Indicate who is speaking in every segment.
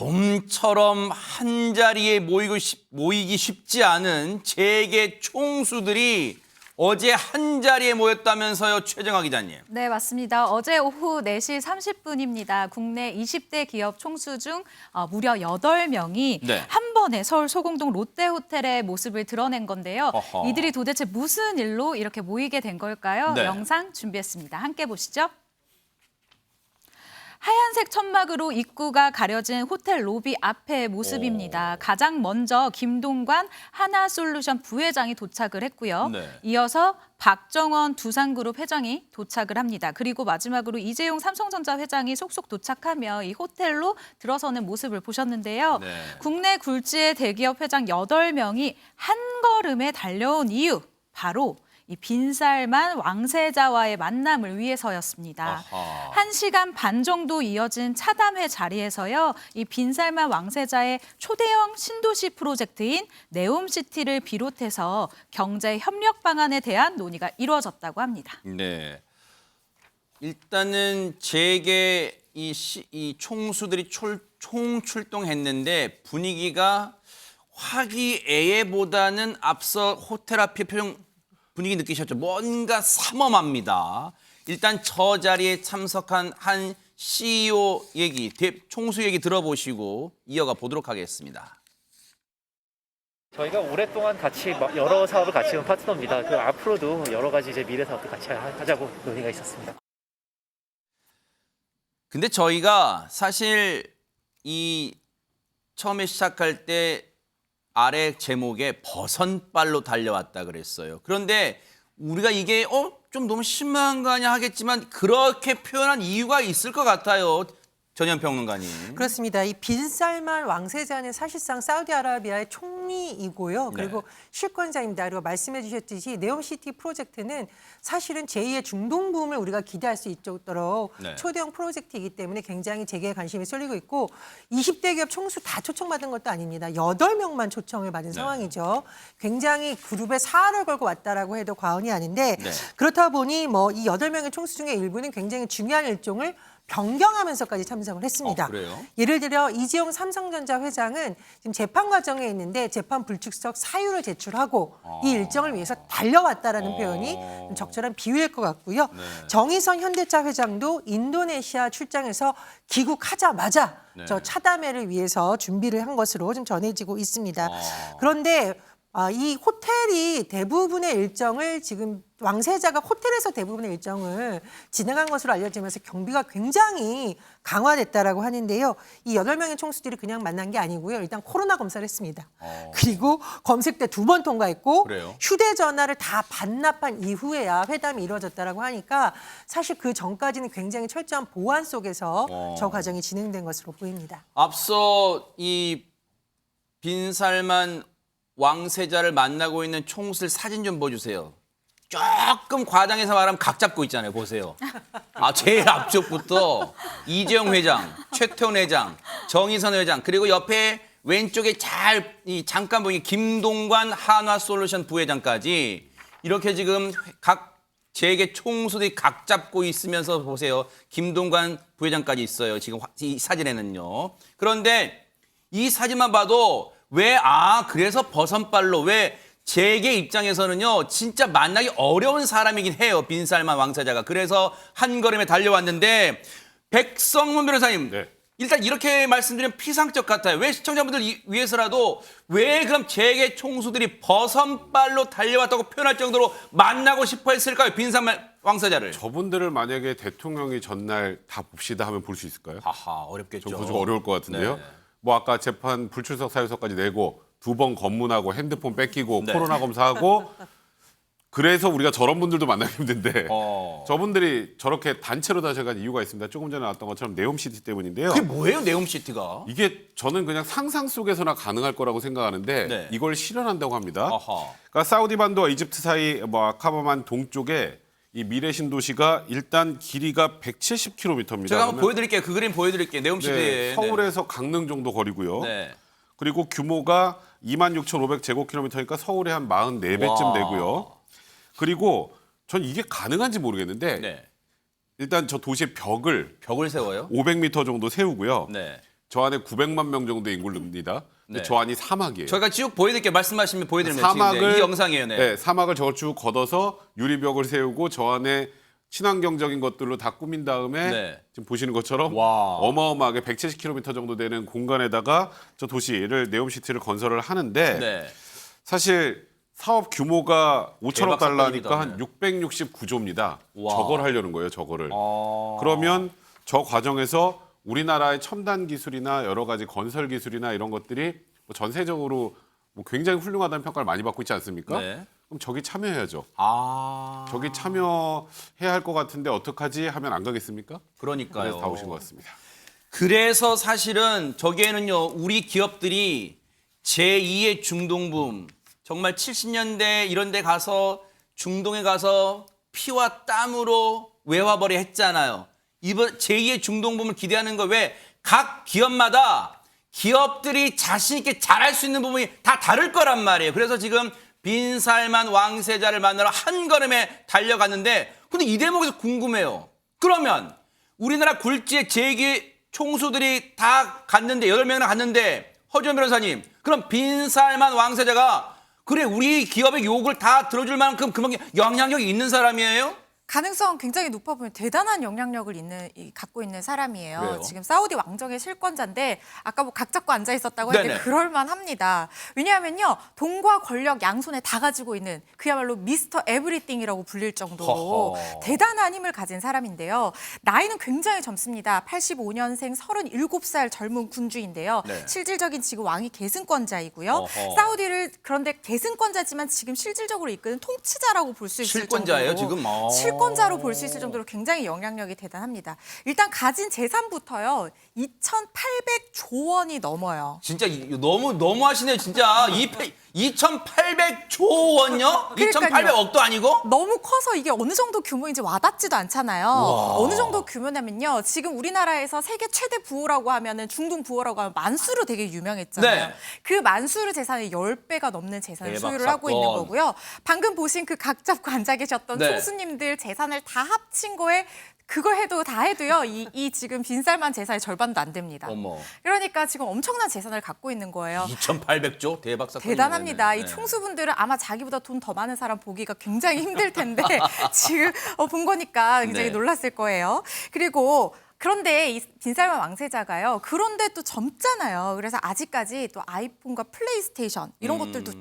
Speaker 1: 봄처럼 한자리에 모이기 쉽지 않은 재계 총수들이 어제 한자리에 모였다면서요, 최정아 기자님.
Speaker 2: 네, 맞습니다. 어제 오후 4시 30분입니다. 국내 20대 기업 총수 중 무려 8명이
Speaker 1: 네.
Speaker 2: 한 번에 서울 소공동 롯데호텔의 모습을 드러낸 건데요.
Speaker 1: 어허.
Speaker 2: 이들이 도대체 무슨 일로 이렇게 모이게 된 걸까요?
Speaker 1: 네.
Speaker 2: 영상 준비했습니다. 함께 보시죠. 하얀색 천막으로 입구가 가려진 호텔 로비 앞의 모습입니다. 가장 먼저 김동관 하나솔루션 부회장이 도착을 했고요.
Speaker 1: 네.
Speaker 2: 이어서 박정원 두산그룹 회장이 도착을 합니다. 그리고 마지막으로 이재용 삼성전자 회장이 속속 도착하며 이 호텔로 들어서는 모습을 보셨는데요.
Speaker 1: 네.
Speaker 2: 국내 굴지의 대기업 회장 8명이 한 걸음에 달려온 이유, 바로 이 빈살만 왕세자와의 만남을 위해서였습니다.
Speaker 1: 아하.
Speaker 2: 1시간 반 정도 이어진 차담회 자리에서요. 이 빈살만 왕세자의 초대형 신도시 프로젝트인 네옴시티를 비롯해서 경제 협력 방안에 대한 논의가 이루어졌다고 합니다.
Speaker 1: 네. 일단은 재계 이 총수들이 총출동했는데 분위기가 화기애애보다는 앞서 호텔 앞의 분위기 느끼셨죠? 뭔가 삼엄합니다. 일단 저 자리에 참석한 한 CEO 얘기, 총수 얘기 들어보시고 이어가 보도록 하겠습니다.
Speaker 3: 저희가 오랫동안 같이 여러 사업을 같이 해온 파트너입니다. 그 앞으로도 여러 가지 이제 미래 사업도 같이 하자고 논의가 있었습니다.
Speaker 1: 근데 저희가 사실 이 처음에 시작할 때 아래 제목에 버선발로 달려왔다 그랬어요. 그런데 우리가 이게 좀 너무 심한 거 아니야 하겠지만 그렇게 표현한 이유가 있을 것 같아요. 전현 평론가님.
Speaker 4: 그렇습니다. 이 빈살만 왕세자는 사실상 사우디아라비아의 총리이고요. 그리고
Speaker 1: 네.
Speaker 4: 실권자입니다. 그리고 말씀해 주셨듯이 네옴시티 프로젝트는 사실은 제2의 중동 붐을 우리가 기대할 수 있도록
Speaker 1: 네.
Speaker 4: 초대형 프로젝트이기 때문에 굉장히 재계에 관심이 쏠리고 있고 20대 기업 총수 다 초청받은 것도 아닙니다. 8명만 초청을 받은 상황이죠. 굉장히 그룹에 사활을 걸고 왔다라고 해도 과언이 아닌데
Speaker 1: 네.
Speaker 4: 그렇다 보니 뭐 이 8명의 총수 중에 일부는 굉장히 중요한 일정을 변경하면서까지 참석을 했습니다.
Speaker 1: 그래요?
Speaker 4: 예를 들어 이재용 삼성전자 회장은 지금 재판 과정에 있는데 재판 불출석 사유를 제출하고 이 일정을 위해서 달려왔다라는 표현이 좀 적절한 비유일 것 같고요.
Speaker 1: 네.
Speaker 4: 정의선 현대차 회장도 인도네시아 출장에서 귀국하자마자
Speaker 1: 네.
Speaker 4: 저 차담회를 위해서 준비를 한 것으로 좀 전해지고 있습니다.
Speaker 1: 아.
Speaker 4: 그런데 이 호텔이 대부분의 일정을 지금 왕세자가 호텔에서 대부분의 일정을 진행한 것으로 알려지면서 경비가 굉장히 강화됐다라고 하는데요. 이 8명의 총수들이 그냥 만난 게 아니고요. 일단 코로나 검사를 했습니다. 그리고 검색대 2번 통과했고
Speaker 1: 그래요?
Speaker 4: 휴대전화를 다 반납한 이후에야 회담이 이루어졌다라고 하니까 사실 그 전까지는 굉장히 철저한 보안 속에서 저 과정이 진행된 것으로 보입니다.
Speaker 1: 앞서 이 빈살만 왕세자를 만나고 있는 총수들 사진 좀 보여주세요. 조금 과장해서 말하면 각 잡고 있잖아요. 보세요. 제일 앞쪽부터 이재용 회장, 최태원 회장, 정의선 회장, 그리고 옆에 왼쪽에 잠깐 보니 김동관 한화솔루션 부회장까지 이렇게 지금 각 재계 총수들이 각 잡고 있으면서 보세요. 김동관 부회장까지 있어요. 지금 이 사진에는요. 그런데 이 사진만 봐도 그래서 버선발로 재계 입장에서는요 진짜 만나기 어려운 사람이긴 해요. 빈살만 왕세자가. 그래서 한 걸음에 달려왔는데 백성문 변호사님
Speaker 5: 네.
Speaker 1: 일단 이렇게 말씀드리면 피상적 같아요. 왜 시청자분들 위해서라도 왜 그럼 재계 총수들이 버선발로 달려왔다고 표현할 정도로 만나고 싶어 했을까요? 빈살만 왕세자를.
Speaker 5: 저분들을 만약에 대통령이 전날 다 봅시다 하면 볼 수 있을까요?
Speaker 1: 어렵겠죠.
Speaker 5: 좀 어려울 것 같은데요.
Speaker 1: 네.
Speaker 5: 뭐 아까 재판 불출석 사유서까지 내고 2번 검문하고 핸드폰 뺏기고
Speaker 1: 네.
Speaker 5: 코로나 검사하고 그래서 우리가 저런 분들도 만나기 힘든데 저분들이 저렇게 단체로 다셔간 이유가 있습니다. 조금 전에 나왔던 것처럼 네옴시티 때문인데요.
Speaker 1: 그게 뭐예요, 네옴시티가?
Speaker 5: 이게 저는 그냥 상상 속에서나 가능할 거라고 생각하는데
Speaker 1: 네.
Speaker 5: 이걸 실현한다고 합니다.
Speaker 1: 아하.
Speaker 5: 그러니까 사우디 반도와 이집트 사이 아카바만 동쪽에 이 미래 신도시가 일단 길이가 170km입니다.
Speaker 1: 제가 한번 보여드릴게요. 그 그림 보여드릴게요. 네옴시티.
Speaker 5: 네, 서울에서 강릉 정도 거리고요.
Speaker 1: 네.
Speaker 5: 그리고 규모가 26,500제곱킬로미터니까 서울에 한 44배쯤
Speaker 1: 와.
Speaker 5: 되고요. 그리고 전 이게 가능한지 모르겠는데
Speaker 1: 네.
Speaker 5: 일단 저 도시의 벽을
Speaker 1: 벽을 세워요?
Speaker 5: 500m 정도 세우고요.
Speaker 1: 네.
Speaker 5: 저 안에 900만 명 정도의 인구를 늡니다. 근데
Speaker 1: 네.
Speaker 5: 저 안이 사막이에요.
Speaker 1: 저희가 쭉 보여드릴게요. 말씀하시면 보여드리면
Speaker 5: 사막을
Speaker 1: 이 영상이에요. 네.
Speaker 5: 네, 사막을 저걸 쭉 걷어서 유리벽을 세우고 저 안에 친환경적인 것들로 다 꾸민 다음에
Speaker 1: 네.
Speaker 5: 지금 보시는 것처럼
Speaker 1: 와.
Speaker 5: 어마어마하게 170km 정도 되는 공간에다가 저 도시를 네옴시티를 건설을 하는데
Speaker 1: 네.
Speaker 5: 사실 사업 규모가 5천억
Speaker 1: 대박
Speaker 5: 달러니까
Speaker 1: 사건입니다.
Speaker 5: 한 669조입니다.
Speaker 1: 와.
Speaker 5: 저걸 하려는 거예요, 저거를.
Speaker 1: 어...
Speaker 5: 그러면 저 과정에서 우리나라의 첨단 기술이나 여러 가지 건설 기술이나 이런 것들이 뭐 전세적으로 뭐 굉장히 훌륭하다는 평가를 많이 받고 있지 않습니까?
Speaker 1: 네.
Speaker 5: 그럼 저기 참여해야죠.
Speaker 1: 아.
Speaker 5: 저기 참여해야 할 것 같은데 어떡하지 하면 안 가겠습니까?
Speaker 1: 그러니까요.
Speaker 5: 그래서 다 오신 것 같습니다.
Speaker 1: 그래서 사실은 저기에는요, 우리 기업들이 제2의 중동붐, 정말 70년대 이런 데 가서 중동에 가서 피와 땀으로 외화벌이 했잖아요. 이번 제2의 중동붐을 기대하는 거 왜 각 기업마다 기업들이 자신 있게 잘할 수 있는 부분이 다 다를 거란 말이에요. 그래서 지금 빈살만 왕세자를 만나러 한 걸음에 달려갔는데 근데 이 대목에서 궁금해요. 그러면 우리나라 굴지의 제2의 총수들이 다 갔는데 8명이나 갔는데 허지원 변호사님 그럼 빈살만 왕세자가 그래 우리 기업의 욕을 다 들어줄 만큼 그만큼 영향력이 있는 사람이에요?
Speaker 6: 가능성 굉장히 높아 보이는 대단한 영향력을 갖고 있는 사람이에요.
Speaker 1: 그래요?
Speaker 6: 지금 사우디 왕정의 실권자인데 아까 뭐 각 잡고 앉아 있었다고 했는데
Speaker 1: 네네.
Speaker 6: 그럴만합니다. 왜냐하면요. 돈과 권력 양손에 다 가지고 있는 그야말로 미스터 에브리띵이라고 불릴 정도로
Speaker 1: 허허.
Speaker 6: 대단한 힘을 가진 사람인데요. 나이는 굉장히 젊습니다. 85년생 37살 젊은 군주인데요.
Speaker 1: 네.
Speaker 6: 실질적인 지금 왕위 계승권자이고요.
Speaker 1: 어허.
Speaker 6: 사우디를 그런데 계승권자지만 지금 실질적으로 이끄는 통치자라고 볼 수 있을
Speaker 1: 실권자예요,
Speaker 6: 정도로
Speaker 1: 지금? 어.
Speaker 6: 실권자로 볼 수 있을 정도로 굉장히 영향력이 대단합니다. 일단 가진 재산부터요. 2,800조 원이 넘어요.
Speaker 1: 진짜 너무 하시네요. 진짜 2,800조 원요?
Speaker 6: 그러니까요.
Speaker 1: 2,800억도 아니고?
Speaker 6: 너무 커서 이게 어느 정도 규모인지 와닿지도 않잖아요.
Speaker 1: 우와.
Speaker 6: 어느 정도 규모냐면요. 지금 우리나라에서 세계 최대 부호라고 하면은 중동 부호라고 하면 만수르 되게 유명했잖아요.
Speaker 1: 네.
Speaker 6: 그 만수르 재산의 10배가 넘는 재산을
Speaker 1: 대박
Speaker 6: 소유를 하고
Speaker 1: 사건.
Speaker 6: 있는 거고요. 방금 보신 그 각 잡고 앉아 계셨던
Speaker 1: 네.
Speaker 6: 총수님들 재산을 다 합친 거에 그거 해도 다 해도요. 이 지금 빈살만 재산의 절반도 안 됩니다.
Speaker 1: 어머.
Speaker 6: 그러니까 지금 엄청난 재산을 갖고 있는 거예요.
Speaker 1: 2,800조? 대박 사건.
Speaker 6: 대단합니다. 이 총수분들은 아마 자기보다 돈 더 많은 사람 보기가 굉장히 힘들 텐데 지금 본 거니까 굉장히
Speaker 1: 네.
Speaker 6: 놀랐을 거예요. 그리고 그런데 이 빈살만 왕세자가요. 그런데 또 젊잖아요. 그래서 아직까지 또 아이폰과 플레이스테이션 이런 것들도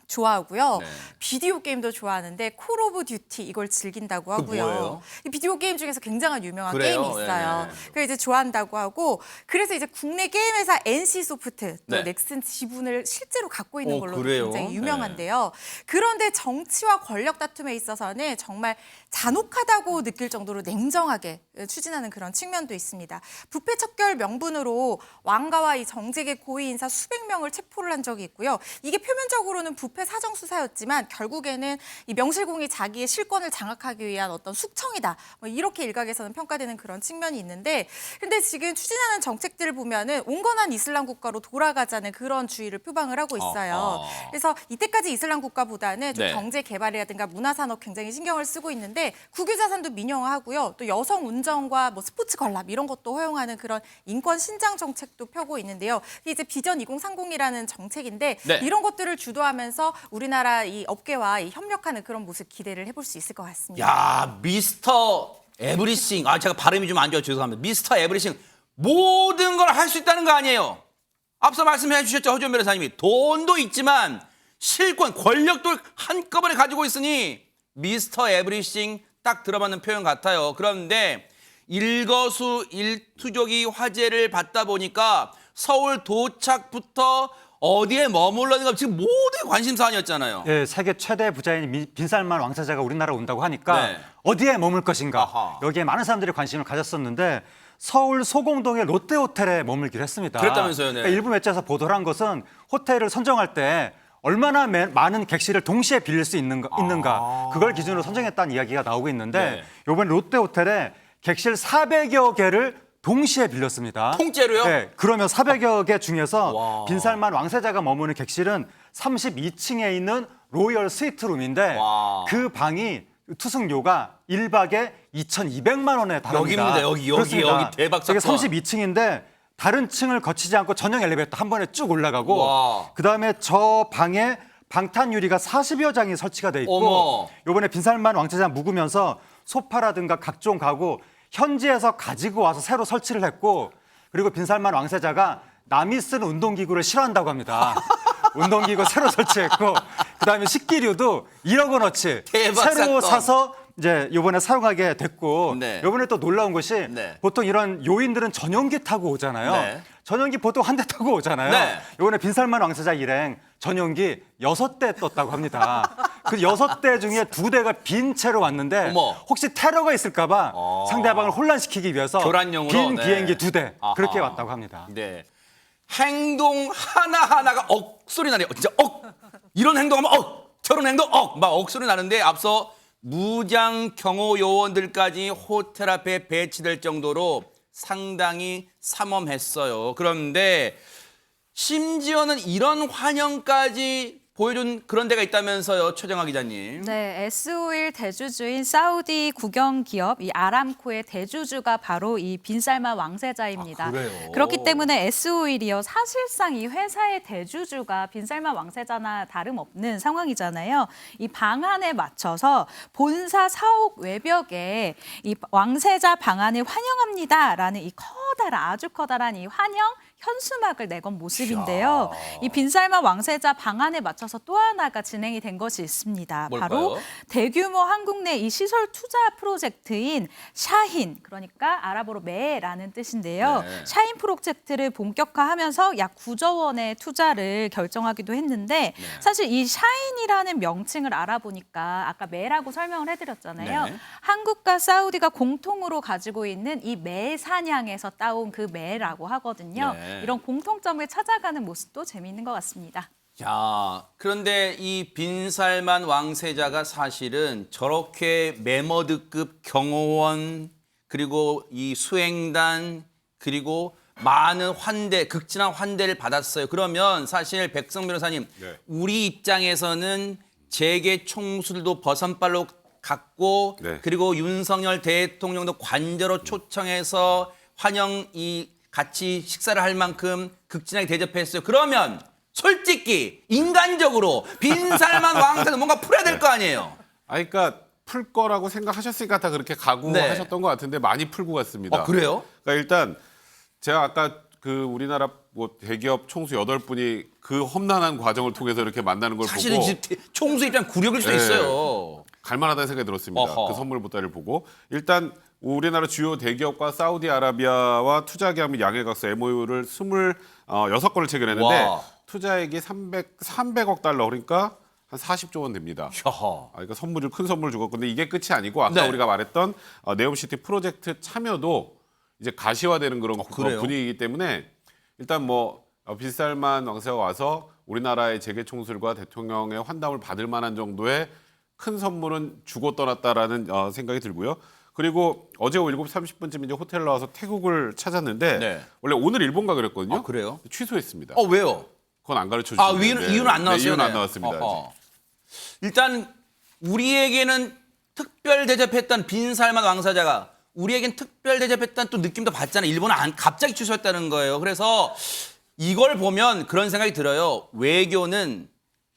Speaker 6: 좋아하고요.
Speaker 1: 네.
Speaker 6: 비디오 게임도 좋아하는데 콜 오브 듀티 이걸 즐긴다고
Speaker 1: 그게
Speaker 6: 하고요.
Speaker 1: 뭐예요?
Speaker 6: 이 비디오 게임 중에서 굉장히 유명한
Speaker 1: 그래요?
Speaker 6: 게임이 있어요.
Speaker 1: 네.
Speaker 6: 그걸 이제 좋아한다고 하고 그래서 이제 국내 게임 회사 NC 소프트 또
Speaker 1: 네.
Speaker 6: 넥슨 지분을 실제로 갖고 있는 걸로
Speaker 1: 그래요?
Speaker 6: 굉장히 유명한데요. 그런데 정치와 권력 다툼에 있어서는 정말 잔혹하다고 느낄 정도로 냉정하게 추진하는 그런 측면도 있습니다. 부패 척결 명분으로 왕가와 이 정직의 고위 인사 수백 명을 체포를 한 적이 있고요. 이게 표면적으로는 부패 사정 수사였지만 결국에는 이 명실공히 자기의 실권을 장악하기 위한 어떤 숙청이다. 뭐 이렇게 일각에서는 평가되는 그런 측면이 있는데, 근데 지금 추진하는 정책들을 보면은 온건한 이슬람 국가로 돌아가자는 그런 주의를 표방을 하고 있어요. 그래서 이때까지 이슬람 국가보다는 좀
Speaker 1: 네.
Speaker 6: 경제 개발이라든가 문화 산업 굉장히 신경을 쓰고 있는데 국유자산도 민영화하고요. 또 여성 운전과 뭐 스포츠 관람 이런 것도 허용하는 그런 인권 신장 정책도 펴고 있는데요. 이게 이제 비전 2030이라는 정책인데
Speaker 1: 네.
Speaker 6: 이런 것들을 주도하면서 우리나라 이 업계와 이 협력하는 그런 모습 기대를 해볼 수 있을 것 같습니다.
Speaker 1: 야, 미스터 에브리싱. 제가 발음이 좀 안 좋아요. 죄송합니다. 미스터 에브리싱. 모든 걸 할 수 있다는 거 아니에요. 앞서 말씀해 주셨죠. 허지원 변호사님이. 돈도 있지만 실권, 권력도 한꺼번에 가지고 있으니 미스터 에브리싱 딱 들어맞는 표현 같아요. 그런데 일거수일투족이 화제를 받다 보니까 서울 도착부터 어디에 머물러는가 지금 모두의 관심사안이었잖아요.
Speaker 7: 예, 세계 최대 부자인 빈살만 왕세자가 우리나라 온다고 하니까
Speaker 1: 네.
Speaker 7: 어디에 머물 것인가
Speaker 1: 아하.
Speaker 7: 여기에 많은 사람들이 관심을 가졌었는데 서울 소공동의 롯데호텔에 머물기로 했습니다.
Speaker 1: 그랬다면서요, 네.
Speaker 7: 그러니까 일부 매체에서 보도를 한 것은 호텔을 선정할 때 얼마나 많은 객실을 동시에 빌릴 수 있는가 그걸 기준으로 선정했다는 이야기가 나오고 있는데
Speaker 1: 네.
Speaker 7: 이번 롯데호텔에 객실 400여 개를 동시에 빌렸습니다.
Speaker 1: 통째로요?
Speaker 7: 네, 그러면 400여 개 중에서
Speaker 1: 와.
Speaker 7: 빈살만 왕세자가 머무는 객실은 32층에 있는 로열 스위트룸인데
Speaker 1: 와.
Speaker 7: 그 방이 투숙료가 1박에 2,200만 원에 달합니다.
Speaker 1: 여기입니다. 여기
Speaker 7: 그렇습니다.
Speaker 1: 대박
Speaker 7: 저게
Speaker 1: 사건.
Speaker 7: 32층인데 다른 층을 거치지 않고 전용 엘리베이터 한 번에 쭉 올라가고
Speaker 1: 와.
Speaker 7: 그다음에 저 방에 방탄 유리가 40여 장이 설치가 돼 있고
Speaker 1: 어머.
Speaker 7: 요번에 빈살만 왕세자 묵으면서 소파라든가 각종 가구 현지에서 가지고 와서 새로 설치를 했고 그리고 빈살만 왕세자가 남이 쓰는 운동기구를 싫어한다고 합니다. 운동기구 새로 설치했고 그다음에 식기류도 1억 원어치
Speaker 1: 대박
Speaker 7: 새로
Speaker 1: 사건.
Speaker 7: 사서 이제 요번에 사용하게 됐고
Speaker 1: 네.
Speaker 7: 요번에 또 놀라운 것이
Speaker 1: 네.
Speaker 7: 보통 이런 요인들은 전용기 타고 오잖아요.
Speaker 1: 네.
Speaker 7: 전용기 보통 한 대 타고 오잖아요.
Speaker 1: 네.
Speaker 7: 요번에 빈살만 왕세자 일행 전용기 6대 떴다고 합니다. 그 6대 중에 2대가 빈 채로 왔는데
Speaker 1: 어머.
Speaker 7: 혹시 테러가 있을까 봐 상대방을 혼란시키기 위해서
Speaker 1: 교란용으로?
Speaker 7: 빈
Speaker 1: 네.
Speaker 7: 비행기 2대
Speaker 1: 아하.
Speaker 7: 그렇게 왔다고 합니다.
Speaker 1: 네. 행동 하나하나가 억소리 나네요. 진짜 이런 행동하면 저런 행동 막 억소리 나는데 앞서 무장 경호 요원들까지 호텔 앞에 배치될 정도로 상당히 삼엄했어요. 그런데 심지어는 이런 환영까지 보여준 그런 데가 있다면서요, 최정아 기자님.
Speaker 2: 네, S-오일 대주주인 사우디 국영 기업 이 아람코의 대주주가 바로 이 빈살만 왕세자입니다.
Speaker 1: 아, 그래요?
Speaker 2: 그렇기 때문에 S-오일이요 사실상 이 회사의 대주주가 빈살만 왕세자나 다름없는 상황이잖아요. 이 방안에 맞춰서 본사 사옥 외벽에 이 왕세자 방안을 환영합니다라는 이 아주 커다란 이 환영 현수막을 내건 모습인데요. 이 빈살만 왕세자 방안에 맞춰서 또 하나가 진행이 된 것이 있습니다.
Speaker 1: 뭘까요?
Speaker 2: 바로 대규모 한국 내 이 시설 투자 프로젝트인 샤힌, 그러니까 아랍어로 매라는 뜻인데요.
Speaker 1: 네.
Speaker 2: 샤힌 프로젝트를 본격화하면서 약 9조 원의 투자를 결정하기도 했는데 사실 이 샤힌이라는 명칭을 알아보니까 아까 매라고 설명을 해드렸잖아요.
Speaker 1: 네.
Speaker 2: 한국과 사우디가 공통으로 가지고 있는 이 매 사냥에서 따온 그 매라고 하거든요.
Speaker 1: 네.
Speaker 2: 이런 공통점을 찾아가는 모습도 재미있는 것 같습니다.
Speaker 1: 야, 그런데 이 빈살만 왕세자가 사실은 저렇게 메머드급 경호원 그리고 이 수행단 그리고 많은 환대, 극진한 환대를 받았어요. 그러면 사실 백성 변호사님,
Speaker 5: 네.
Speaker 1: 우리 입장에서는 재계 총수들도 버선발로 갔고
Speaker 5: 네.
Speaker 1: 그리고 윤석열 대통령도 관저로 초청해서 환영이 같이 식사를 할 만큼 극진하게 대접했어요. 그러면 솔직히 인간적으로 빈살만 왕세자 뭔가 풀어야 될 거 아니에요.
Speaker 5: 그러니까 풀 거라고 생각하셨으니까 다 그렇게 각오하셨던 것 같은데 많이 풀고 갔습니다.
Speaker 1: 그래요?
Speaker 5: 그러니까 일단 제가 아까 그 우리나라 뭐 대기업 총수 8분이 그 험난한 과정을 통해서 이렇게 만나는 걸
Speaker 1: 사실은
Speaker 5: 보고
Speaker 1: 이제 총수 입장 굴욕일 수도
Speaker 5: 네.
Speaker 1: 있어요.
Speaker 5: 갈만하다는 생각이 들었습니다.
Speaker 1: 어허.
Speaker 5: 그 선물 보따리를 보고 일단 우리나라 주요 대기업과 사우디아라비아와 투자 계약 및 양해각서 MOU를 26건을 체결했는데
Speaker 1: 와.
Speaker 5: 투자액이 300억 달러 그러니까 한 40조 원 됩니다.
Speaker 1: 허허.
Speaker 5: 그러니까 큰 선물을 주고 근데 이게 끝이 아니고 아까
Speaker 1: 네.
Speaker 5: 우리가 말했던 네옴시티 프로젝트 참여도 이제 가시화되는 그런
Speaker 1: 그래요?
Speaker 5: 분위기이기 때문에 일단 뭐 빈살만 왕세가 와서 우리나라의 재계 총수들과 대통령의 환담을 받을 만한 정도의 큰 선물은 주고 떠났다라는 생각이 들고요. 그리고 어제 오후 7시 30분쯤 이제 호텔 나와서 태국을 찾았는데
Speaker 1: 네.
Speaker 5: 원래 오늘 일본 가기로 했거든요.
Speaker 1: 아, 그래요?
Speaker 5: 취소했습니다.
Speaker 1: 왜요?
Speaker 5: 그건 안 가르쳐 주시고.
Speaker 1: 이유는 안 나왔어요.
Speaker 5: 이유는 안
Speaker 1: 네.
Speaker 5: 나왔습니다.
Speaker 1: 어허. 일단 우리에게는 특별 대접했던 빈살만 왕세자가 우리에겐 특별 대접했다는 또 느낌도 받잖아요. 일본은 갑자기 취소했다는 거예요. 그래서 이걸 보면 그런 생각이 들어요. 외교는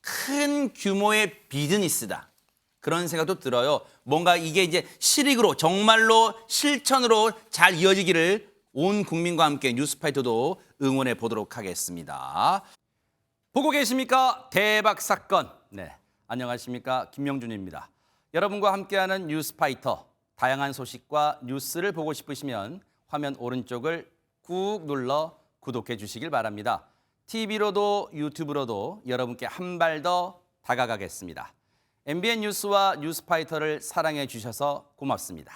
Speaker 1: 큰 규모의 비즈니스다. 그런 생각도 들어요. 뭔가 이게 이제 실익으로 정말로 실천으로 잘 이어지기를 온 국민과 함께 뉴스파이터도 응원해 보도록 하겠습니다. 보고 계십니까? 대박 사건. 네, 안녕하십니까? 김명준입니다. 여러분과 함께하는 뉴스파이터. 다양한 소식과 뉴스를 보고 싶으시면 화면 오른쪽을 꾹 눌러 구독해 주시길 바랍니다. TV로도 유튜브로도 여러분께 한 발 더 다가가겠습니다. MBN 뉴스와 뉴스파이터를 사랑해 주셔서 고맙습니다.